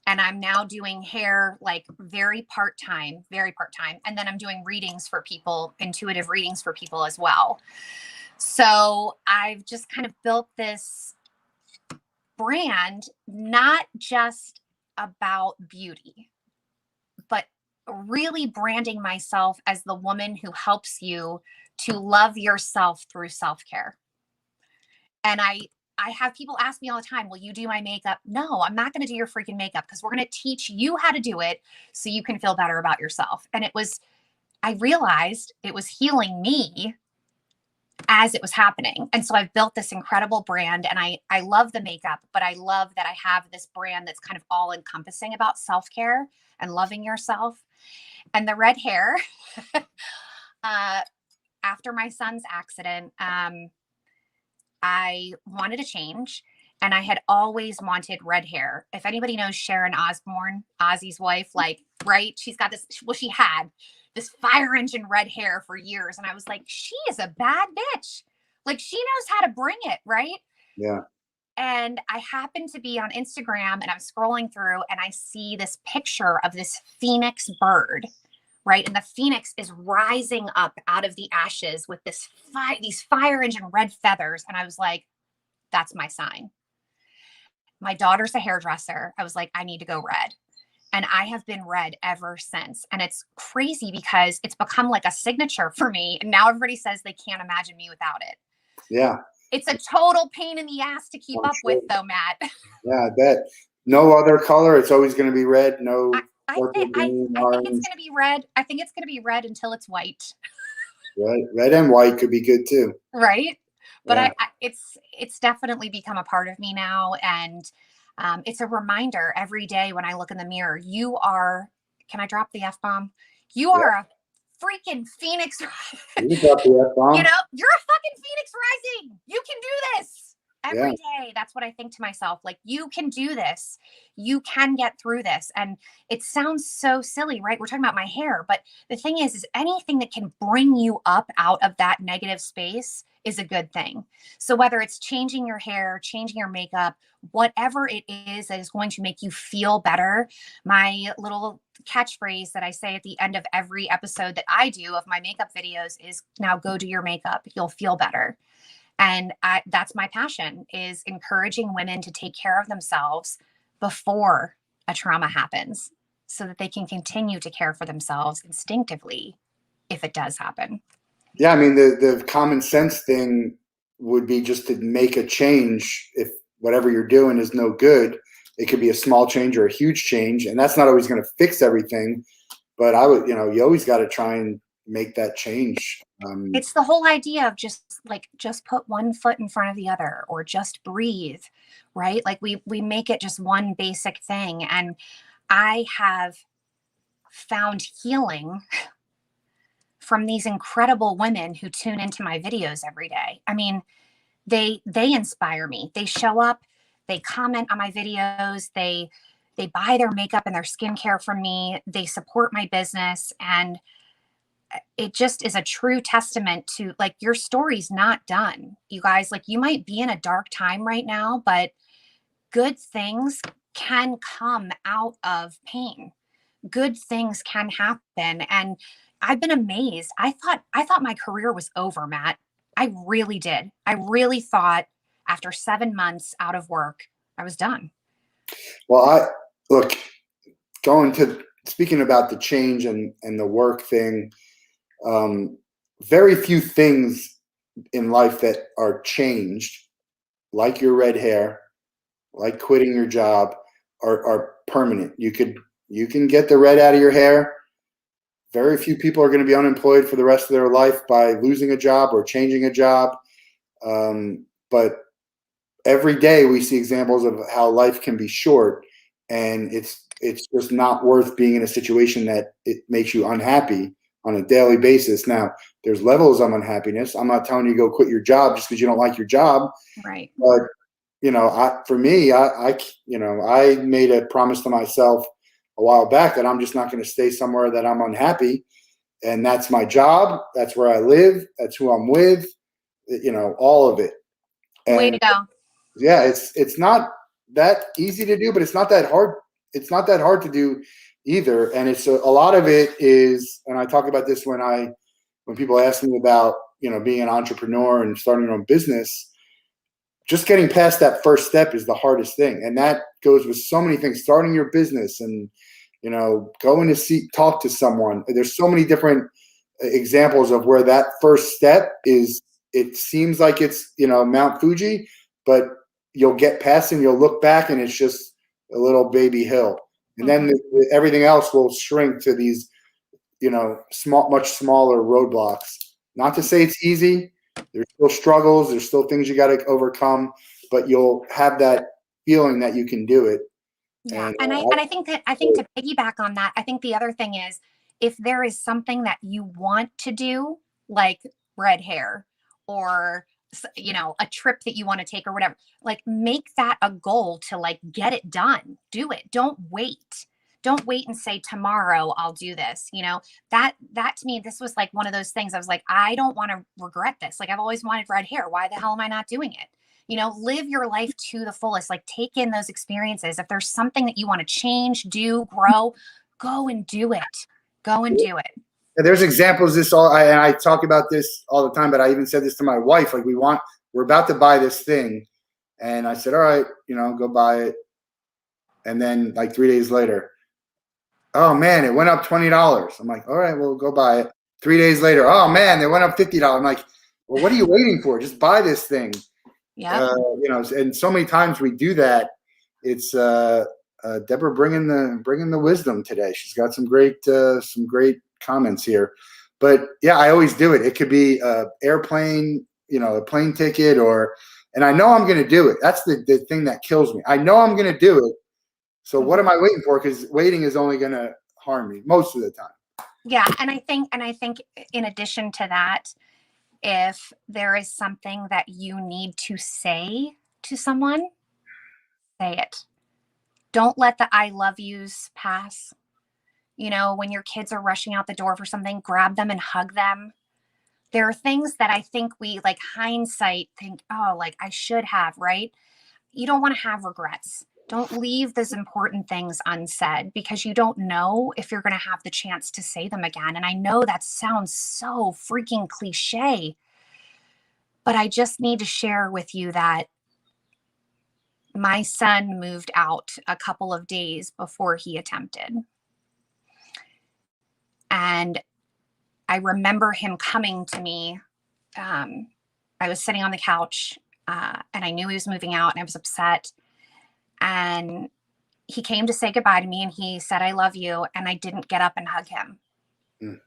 And I'm now doing hair like very part-time. And then I'm doing readings for people, intuitive readings for people as well. So I've just kind of built this brand, not just about beauty, but really branding myself as the woman who helps you to love yourself through self-care. And I have people ask me all the time, will you do my makeup? No, I'm not going to do your freaking makeup, because we're going to teach you how to do it so you can feel better about yourself. And I realized it was healing me as it was happening. And so I've built this incredible brand, and I love the makeup, but I love that I have this brand that's kind of all encompassing about self-care and loving yourself. And the red hair, after my son's accident, I wanted to change, and I had always wanted red hair. If anybody knows Sharon Osbourne, Ozzy's wife, like, right? She's got this, well, she had this fire engine red hair for years. And I was like, she is a bad bitch. Like, she knows how to bring it, right? Yeah. And I happened to be on Instagram, and I'm scrolling through, and I see this picture of this phoenix bird, right? And the phoenix is rising up out of the ashes with these fire engine red feathers. And I was like, that's my sign. My daughter's a hairdresser. I was like, I need to go red. And I have been red ever since. And it's crazy because it's become like a signature for me. And now everybody says they can't imagine me without it. Yeah. It's a total pain in the ass to keep up with, though, Matt. Yeah, I bet. No other color. It's always going to be red. No. I think it's going to be red. I think it's going to be red until it's white. Red and white could be good too. Right. But Yeah. it's definitely become a part of me now. And it's a reminder every day when I look in the mirror. You are, can I drop the F-bomb? You are a freaking phoenix. You got the F-bomb. You know, you're a fucking phoenix rising. You can do this every day. That's what I think to myself. Like, you can do this. You can get through this. And it sounds so silly, right? We're talking about my hair, but the thing is anything that can bring you up out of that negative space is a good thing. So whether it's changing your hair, changing your makeup, whatever it is that is going to make you feel better, my little catchphrase that I say at the end of every episode that I do of my makeup videos is, now go do your makeup. You'll feel better. And that's my passion, is encouraging women to take care of themselves before a trauma happens so that they can continue to care for themselves instinctively if it does happen. Yeah, I mean, the common sense thing would be just to make a change. If whatever you're doing is no good, it could be a small change or a huge change, and that's not always going to fix everything. But I would, you always got to try and make that change. It's the whole idea of just put one foot in front of the other, or just breathe, right? Like we make it just one basic thing. And I have found healing from these incredible women who tune into my videos every day. I mean, they inspire me. They show up, they comment on my videos, they buy their makeup and their skincare from me, they support my business. And it just is a true testament to, like, your story's not done, you guys. Like, you might be in a dark time right now, but good things can come out of pain. Good things can happen. And I've been amazed. I thought my career was over, Matt. I really did. I really thought after 7 months out of work, I was done. Well, speaking about the change and the work thing, very few things in life that are changed, like your red hair, like quitting your job, are permanent. You can get the red out of your hair. Very few people are going to be unemployed for the rest of their life by losing a job or changing a job. But every day we see examples of how life can be short, and it's just not worth being in a situation that it makes you unhappy on a daily basis. Now, there's levels of unhappiness. I'm not telling you to go quit your job just because you don't like your job. Right. But, for me, I made a promise to myself a while back that I'm just not going to stay somewhere that I'm unhappy. And that's my job. That's where I live. That's who I'm with, all of it. And way to go. Yeah, it's not that easy to do, but it's not that hard. It's not that hard to do either. And it's a lot of it is, and I talk about this when people ask me about, being an entrepreneur and starting your own business, just getting past that first step is the hardest thing. And that goes with so many things, starting your business and, going to talk to someone. There's so many different examples of where that first step is it seems like it's, Mount Fuji, but you'll get past and you'll look back and it's just a little baby hill. And then everything else will shrink to these, much smaller roadblocks. Not to say it's easy. There's still struggles. There's still things you got to overcome, but you'll have that feeling that you can do it. Yeah. And I think to piggyback on that, I think the other thing is, if there is something that you want to do, like red hair or, a trip that you want to take or whatever, like make that a goal to like get it done. Do it. Don't wait. Don't wait and say tomorrow I'll do this. That to me, this was like one of those things I was like, I don't want to regret this. Like I've always wanted red hair. Why the hell am I not doing it? Live your life to the fullest, like take in those experiences. If there's something that you want to change, do, grow, go and do it. Go and do it. There's examples. And I talk about this all the time, but I even said this to my wife. Like we're about to buy this thing. And I said, all right, go buy it. And then like 3 days later, oh man, it went up $20. I'm like, all right, well, go buy it. 3 days later, oh man, it went up $50. I'm like, well, what are you waiting for? Just buy this thing. Yeah. And so many times we do that. It's Deborah bringing the wisdom today. She's got some great comments here. But yeah, I always do it. It could be airplane, a plane ticket, and I know I'm going to do it. That's the thing that kills me. I know I'm going to do it. So what am I waiting for? Because waiting is only going to harm me most of the time. Yeah, and I think in addition to that, if there is something that you need to say to someone, say it. Don't let the I love yous pass. When your kids are rushing out the door for something, grab them and hug them. There are things that I think we, like hindsight, think, oh, like I should have, right? You don't want to have regrets. Don't leave those important things unsaid, because you don't know if you're going to have the chance to say them again. And I know that sounds so freaking cliche, but I just need to share with you that my son moved out a couple of days before he attempted. And I remember him coming to me. I was sitting on the couch and I knew he was moving out and I was upset. And he came to say goodbye to me and he said, I love you. And I didn't get up and hug him. Mm.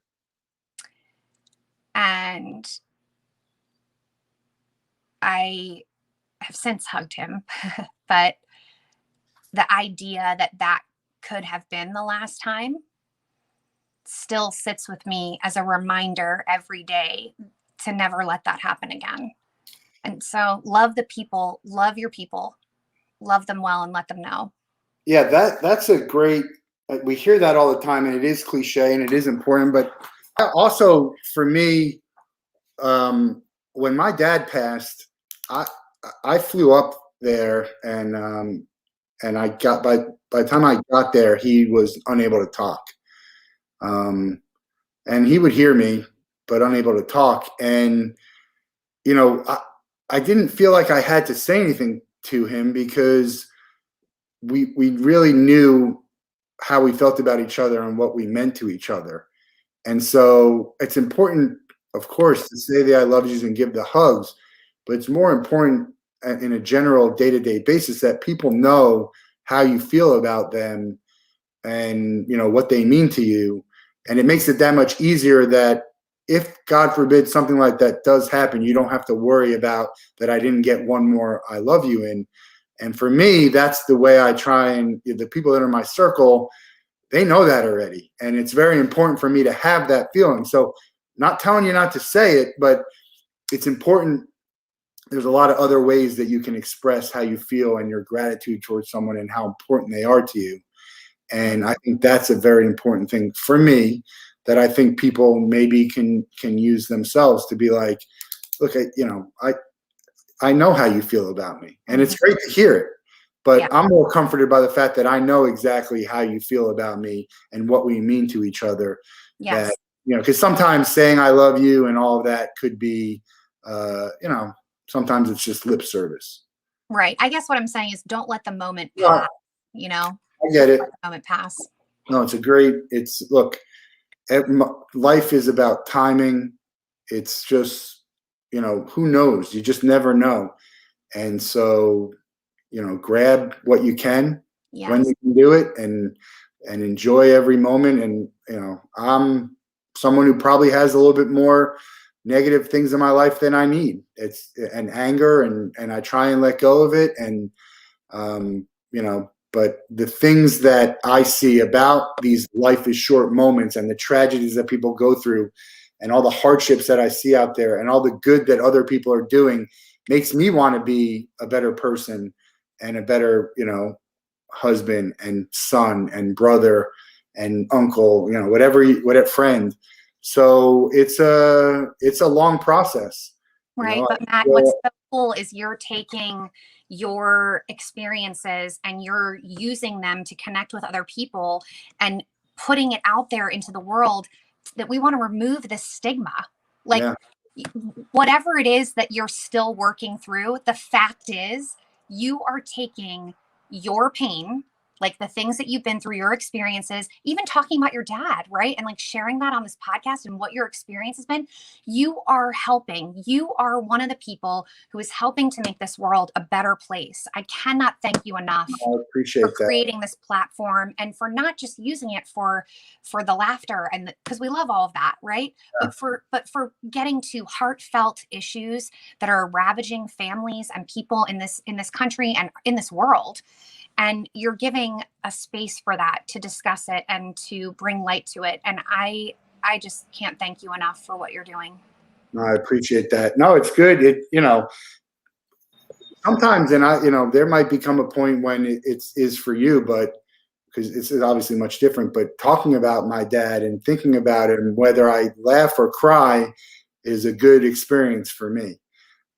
And I have since hugged him, but the idea that could have been the last time still sits with me as a reminder every day to never let that happen again. And so love the people, love your people, love them well, and let them know. Yeah, that's a great, we hear that all the time, and it is cliche and it is important. But also for me, when my dad passed, I flew up there and I got, by the time I got there, he was unable to talk. And he would hear me, but unable to talk. And, I didn't feel like I had to say anything to him because we really knew how we felt about each other and what we meant to each other. And so it's important, of course, to say the I love yous and give the hugs, but it's more important in a general day-to-day basis that people know how you feel about them and, what they mean to you. And it makes it that much easier that if, God forbid, something like that does happen, you don't have to worry about that I didn't get one more I love you in. And for me, that's the way I try, and the people that are in my circle, they know that already. And it's very important for me to have that feeling. So not telling you not to say it, but it's important. There's a lot of other ways that you can express how you feel and your gratitude towards someone and how important they are to you. And I think that's a very important thing for me, that I think people maybe can use themselves to be like, look, I know how you feel about me, and it's great to hear it, but yeah. I'm more comforted by the fact that I know exactly how you feel about me and what we mean to each other. Yes. That, because sometimes saying I love you and all of that could be, sometimes it's just lip service. Right. I guess what I'm saying is don't let the moment pass, I get it. Let the moment pass. No, look, life is about timing. It's just who knows? You just never know. And so, grab what you can when Yes. you can do it, and enjoy every moment. And, I'm someone who probably has a little bit more negative things in my life than I need. It's and anger, and I try and let go of it. And, but the things that I see about these life is short moments, and the tragedies that people go through, and all the hardships that I see out there, and all the good that other people are doing, makes me want to be a better person, and a better, husband and son and brother and uncle, whatever friend. So it's a long process. Right. But Matt, what's so cool is you're taking your experiences and you're using them to connect with other people and putting it out there into the world, that we want to remove this stigma. Like, Yeah. whatever it is that you're still working through, the fact is you are taking your pain, like the things that you've been through, your experiences, even talking about your dad, right? And like sharing that on this podcast and what your experience has been, you are helping. You are one of the people who is helping to make this world a better place. I cannot thank you enough I appreciate for that. creating this platform, and for not just using it for the laughter, and because we love all of that, right? Yeah. But for getting to heartfelt issues that are ravaging families and people in this country and in this world. And you're giving a space for that to discuss it and to bring light to it. And I just can't thank you enough for what you're doing. No, I appreciate that. No, it's good. Sometimes, and there might become a point when it is for you, but because it's obviously much different. But talking about my dad and thinking about it, and whether I laugh or cry, is a good experience for me.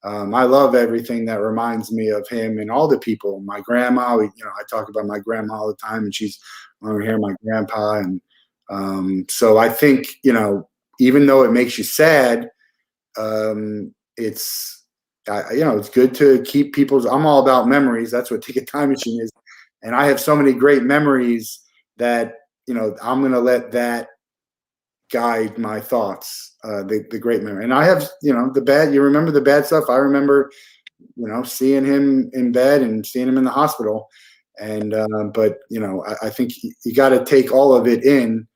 I love everything that reminds me of him and all the people. My grandma, I talk about my grandma all the time, and she's over here, my grandpa. And so I think, even though it makes you sad, it's good to keep I'm all about memories. That's what Take a Time Machine is. And I have so many great memories that, I'm going to let that guide my thoughts, the great memory. And I have, the bad, you remember the bad stuff. I remember, seeing him in bed and seeing him in the hospital. And, but, I think you got to take all of it in,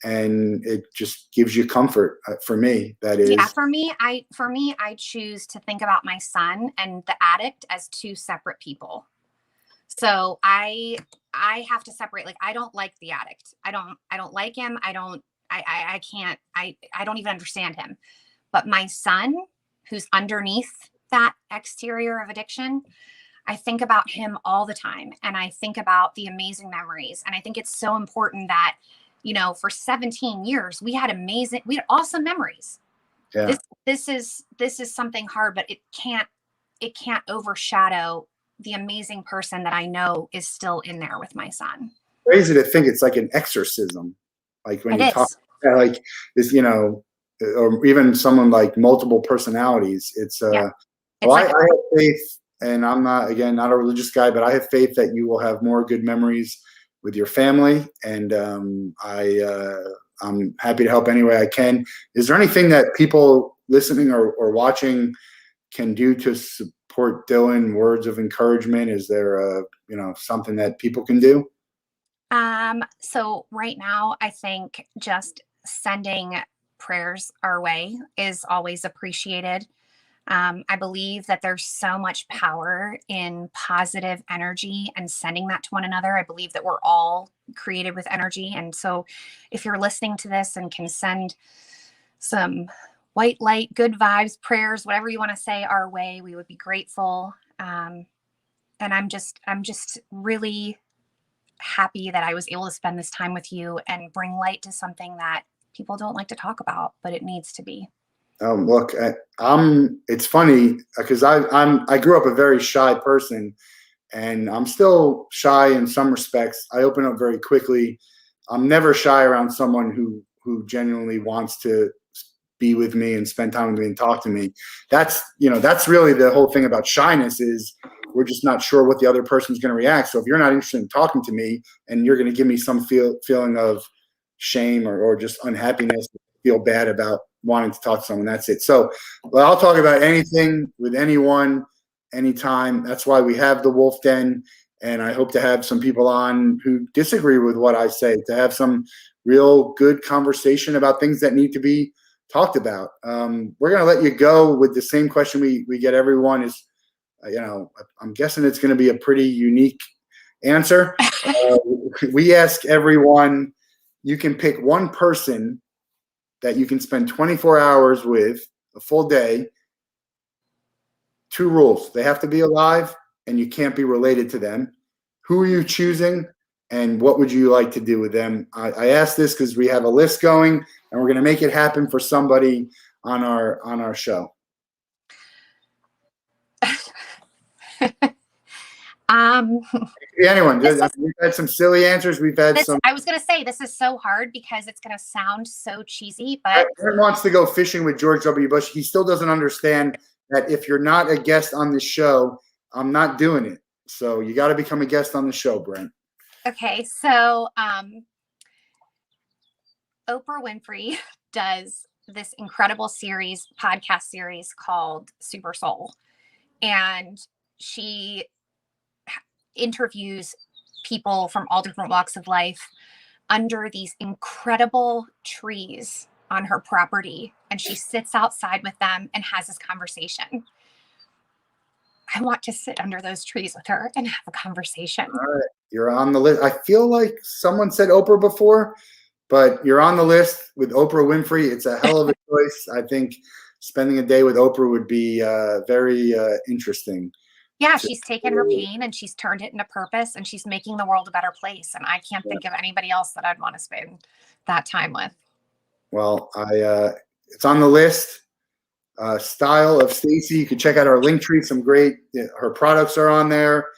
and it just gives you comfort. For me, that is. Yeah, for me, I choose to think about my son and the addict as two separate people. So I have to separate. Like, I don't like the addict. I don't like him. I can't, I don't even understand him. But my son, who's underneath that exterior of addiction, I think about him all the time. And I think about the amazing memories. And I think it's so important that, for 17 years, we had awesome memories. Yeah. This is something hard, but it can't overshadow the amazing person that I know is still in there with my son. Crazy to think it's like an exorcism. Like when you talk, like this, or even someone like multiple personalities. It's Yeah. Well, I have faith, and I'm not a religious guy, but I have faith that you will have more good memories with your family, and I'm happy to help any way I can. Is there anything that people listening or watching can do to support Dylan? Words of encouragement? Is there something that people can do? So right now, I think just sending prayers our way is always appreciated. I believe that there's so much power in positive energy and sending that to one another. I believe that we're all created with energy. And so if you're listening to this and can send some white light, good vibes, prayers, whatever you want to say our way, we would be grateful. And I'm just really happy that I was able to spend this time with you and bring light to something that people don't like to talk about, but it needs to be. Look, it's funny because I grew up a very shy person, and I'm still shy in some respects. I open up very quickly. I'm never shy around someone who genuinely wants to be with me and spend time with me and talk to me. That's really the whole thing about shyness, is we're just not sure what the other person's going to react. So if you're not interested in talking to me and you're going to give me some feeling of shame or just unhappiness, feel bad about wanting to talk to someone. That's it. So, well, I'll talk about anything with anyone, anytime. That's why we have the Wolff Den, and I hope to have some people on who disagree with what I say, to have some real good conversation about things that need to be talked about. We're going to let you go with the same question we get everyone is, I'm guessing it's going to be a pretty unique answer. We ask everyone, you can pick one person that you can spend 24 hours with, a full day. 2 rules. They have to be alive and you can't be related to them. Who are you choosing and what would you like to do with them? I ask this because we have a list going and we're going to make it happen for somebody on our show. Anyone. We've had some silly answers. We've had some. I was going to say, this is so hard because it's going to sound so cheesy, but Aaron wants to go fishing with George W. Bush. He still doesn't understand that if you're not a guest on the show, I'm not doing it. So you got to become a guest on the show, Brent. Okay. So Oprah Winfrey does this incredible podcast series called Super Soul. And she interviews people from all different walks of life under these incredible trees on her property, and she sits outside with them and has this conversation. I want to sit under those trees with her and have a conversation. All right, you're on the list. I feel like someone said Oprah before, but you're on the list with Oprah Winfrey. It's a hell of a choice. I think spending a day with Oprah would be very interesting. Yeah, she's taken her pain and she's turned it into purpose, and she's making the world a better place. And I can't think of anybody else that I'd want to spend that time with. Well, it's on the list. Style of Stacey. You can check out our link tree. Some great, her products are on there.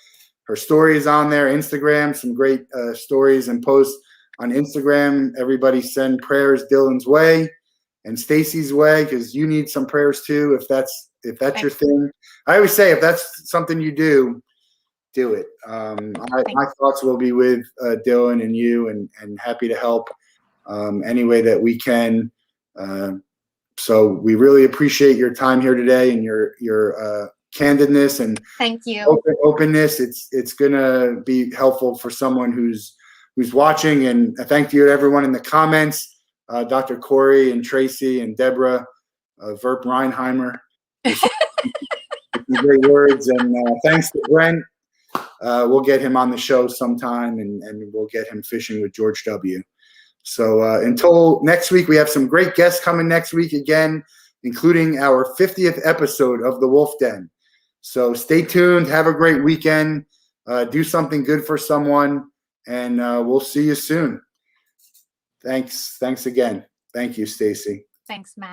Her story is on there. Instagram, some great stories and posts on Instagram. Everybody send prayers Dylan's way and Stacey's way, because you need some prayers too. If that's your thing. I always say, if that's something you do it. My thoughts will be with Dylan and you, and happy to help any way that we can. So we really appreciate your time here today and your candidness and thank you. Openness. It's gonna be helpful for someone who's watching. And thank you to everyone in the comments, Dr. Corey and Tracy and Deborah, Verp Reinheimer. Great words, and thanks to Brent. We'll get him on the show sometime, and we'll get him fishing with George W. So until next week, we have some great guests coming next week again, including our 50th episode of the Wolff Den. So stay tuned. Have a great weekend. Do something good for someone, and we'll see you soon. Thanks again. Thank you, Stacey. Thanks, Matt.